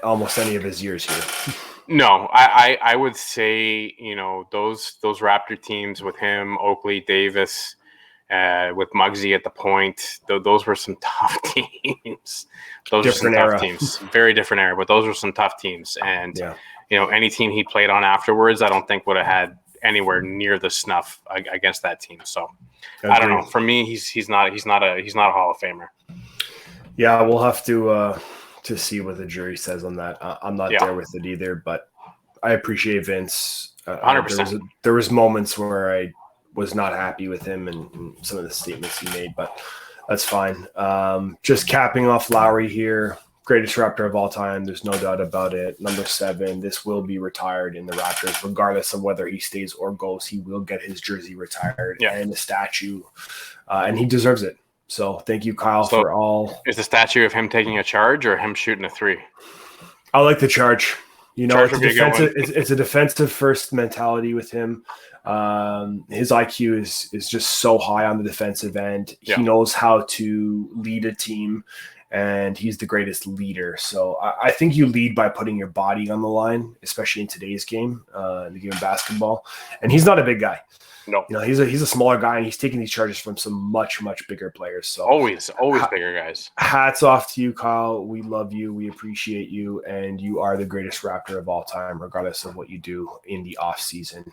almost any of his years here. No, I would say, those Raptor teams with him, Oakley, Davis, with Muggsy at the point, those were some tough teams. Those different were some era. Tough teams. Very different era, but those were some tough teams. And, any team he played on afterwards, I don't think would have had anywhere near the snuff against that team. So I don't know. For me, he's not a Hall of Famer. Yeah, we'll have to see what the jury says on that. I'm not there with it either, but I appreciate Vince. 100%. There was moments where I was not happy with him and some of the statements he made, but that's fine. Just capping off Lowry here. Greatest Raptor of all time. There's no doubt about it. Number 7, this will be retired in the Raptors, regardless of whether he stays or goes. He will get his jersey retired and a statue, and he deserves it. So thank you, Kyle, for all. Is the statue of him taking a charge or him shooting a 3? I like the charge. It's a defensive first mentality with him. His IQ is just so high on the defensive end. Yeah. He knows how to lead a team, and he's the greatest leader. So I think you lead by putting your body on the line, especially in today's game, in the game of basketball. And he's not a big guy. No, he's a smaller guy, and he's taking these charges from some much, much bigger players. So always bigger guys. Hats off to you, Kyle. We love you. We appreciate you, and you are the greatest Raptor of all time, regardless of what you do in the off season.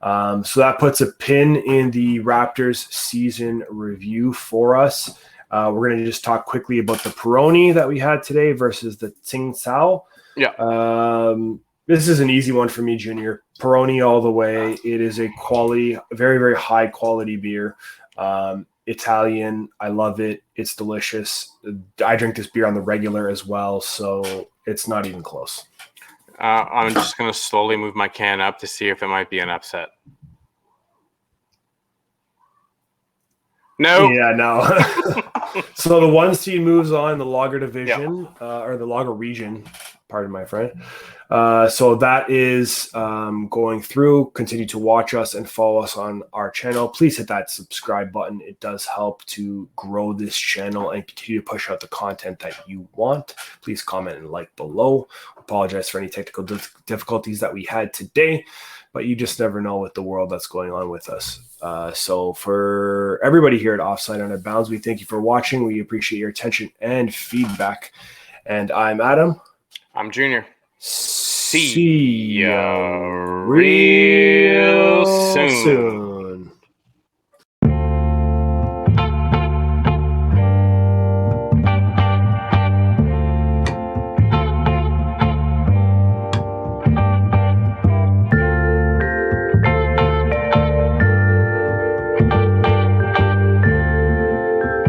So that puts a pin in the Raptors season review for us. We're going to just talk quickly about the Peroni that we had today versus the TsingTao. Yeah. This is an easy one for me, Junior. Peroni all the way. It is a quality, very, very high quality beer. Italian. I love it. It's delicious. I drink this beer on the regular as well, so it's not even close. I'm just going to slowly move my can up to see if it might be an upset. No. Yeah, no. So the 1 seed moves on in the lager division, or the lager region. Pardon my friend. So that is going through. Continue to watch us and follow us on our channel. Please hit that subscribe button. It does help to grow this channel and continue to push out the content that you want. Please comment and like below. Apologize for any technical difficulties that we had today. but you just never know with the world that's going on with us. So for everybody here at Offside Under Bounds, we thank you for watching. We appreciate your attention and feedback. And I'm Adam. I'm Junior. See ya real soon.